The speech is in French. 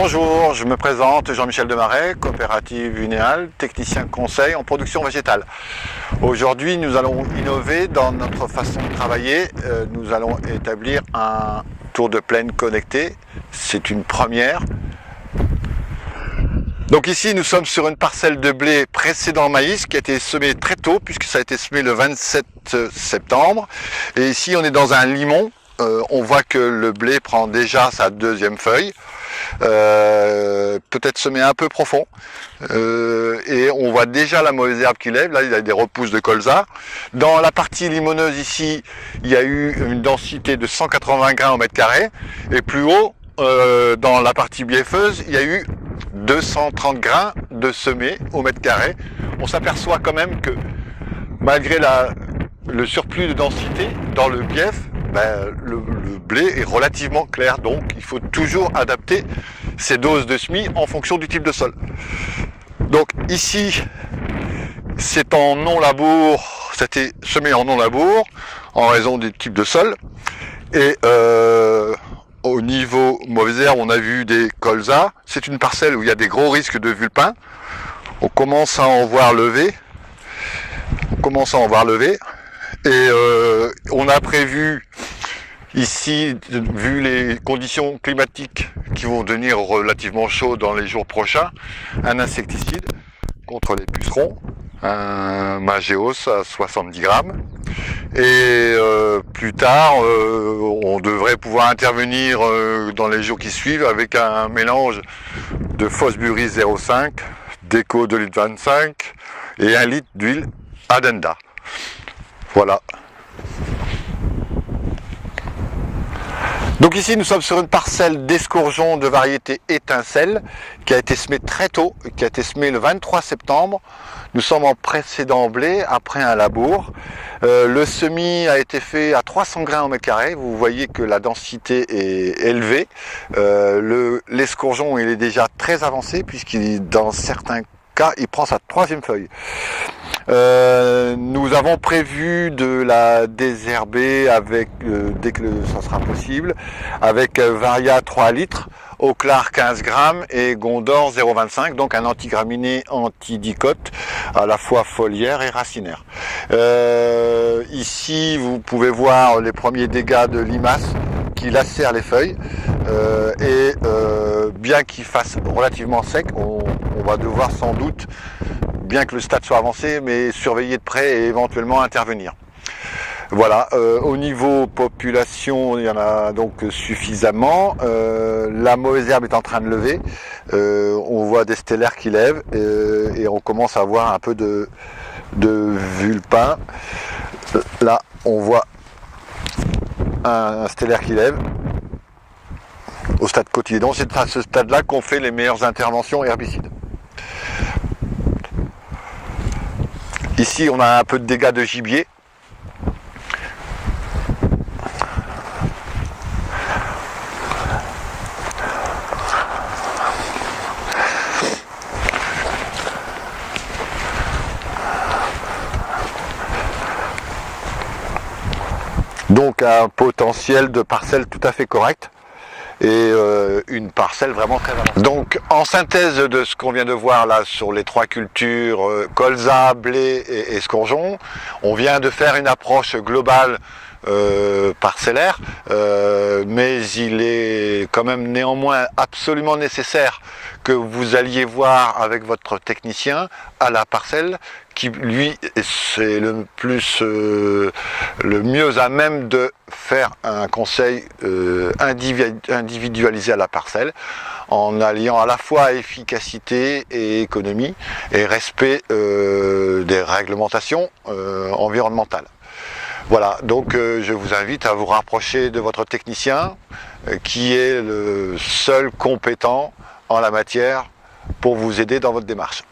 Bonjour, je me présente Jean-Michel Demaret, coopérative Unéal, technicien conseil en production végétale. Aujourd'hui, nous allons innover dans notre façon de travailler. Nous allons établir un tour de plaine connecté. C'est une première. Donc ici, nous sommes sur une parcelle de blé précédent maïs qui a été semé très tôt, puisque ça a été semé le 27 septembre. Et ici, on est dans un limon. On voit que le blé prend déjà sa deuxième feuille. Peut-être semé un peu profond, et on voit déjà la mauvaise herbe qui lève. Là il y a des repousses de colza. Dans la partie limoneuse ici, il y a eu une densité de 180 grains au mètre carré, et plus haut dans la partie bieffeuse, il y a eu 230 grains de semé au mètre carré. On s'aperçoit quand même que malgré le surplus de densité dans le bief, le blé est relativement clair, donc il faut toujours adapter ses doses de semis en fonction du type de sol. Donc ici, c'est en non-labour, c'était semé en non-labour en raison du type de sol. Et au niveau mauvaise herbe, on a vu des colzas. C'est une parcelle où il y a des gros risques de vulpin. On commence à en voir lever. Et on a prévu ici, vu les conditions climatiques qui vont devenir relativement chaudes dans les jours prochains, un insecticide contre les pucerons, un Magéos à 70 grammes. Et plus tard, on devrait pouvoir intervenir dans les jours qui suivent avec un mélange de Fosbury 0,5, Deco 2,25 litres et 1 litre d'huile Adenda. Voilà. Donc ici nous sommes sur une parcelle d'escourgeons de variété étincelle qui a été semée très tôt, qui a été semée le 23 septembre. Nous sommes en précédent blé après un labour. Le semis a été fait à 300 grains au mètre carré. Vous voyez que la densité est élevée. L'escourgeon il est déjà très avancé puisqu'il dans certains cas il prend sa troisième feuille. Nous avons prévu de la désherber avec, dès que ça sera possible, avec Varia 3 litres, Oclar 15 grammes et Gondor 0,25, donc un antigraminé antidicote, à la fois foliaire et racinaire. Ici, vous pouvez voir les premiers dégâts de limaces qui lacèrent les feuilles, et bien qu'il fasse relativement sec, on va devoir sans doute, bien que le stade soit avancé, mais surveiller de près et éventuellement intervenir. Voilà, au niveau population, il y en a donc suffisamment. La mauvaise herbe est en train de lever. On voit des stellaires qui lèvent et on commence à voir un peu de vulpin. Là, on voit un stellaire qui lève au stade cotylédon. C'est à ce stade-là qu'on fait les meilleures interventions herbicides. Ici, on a un peu de dégâts de gibier. Donc un potentiel de parcelle tout à fait correct. Et une parcelle vraiment très avancée. Donc en synthèse de ce qu'on vient de voir là sur les trois cultures, colza, blé et escourgeon, on vient de faire une approche globale parcellaire, mais il est quand même néanmoins absolument nécessaire que vous alliez voir avec votre technicien à la parcelle qui lui c'est le mieux à même de faire un conseil individualisé à la parcelle en alliant à la fois efficacité et économie et respect des réglementations environnementales. Voilà, donc je vous invite à vous rapprocher de votre technicien qui est le seul compétent en la matière pour vous aider dans votre démarche.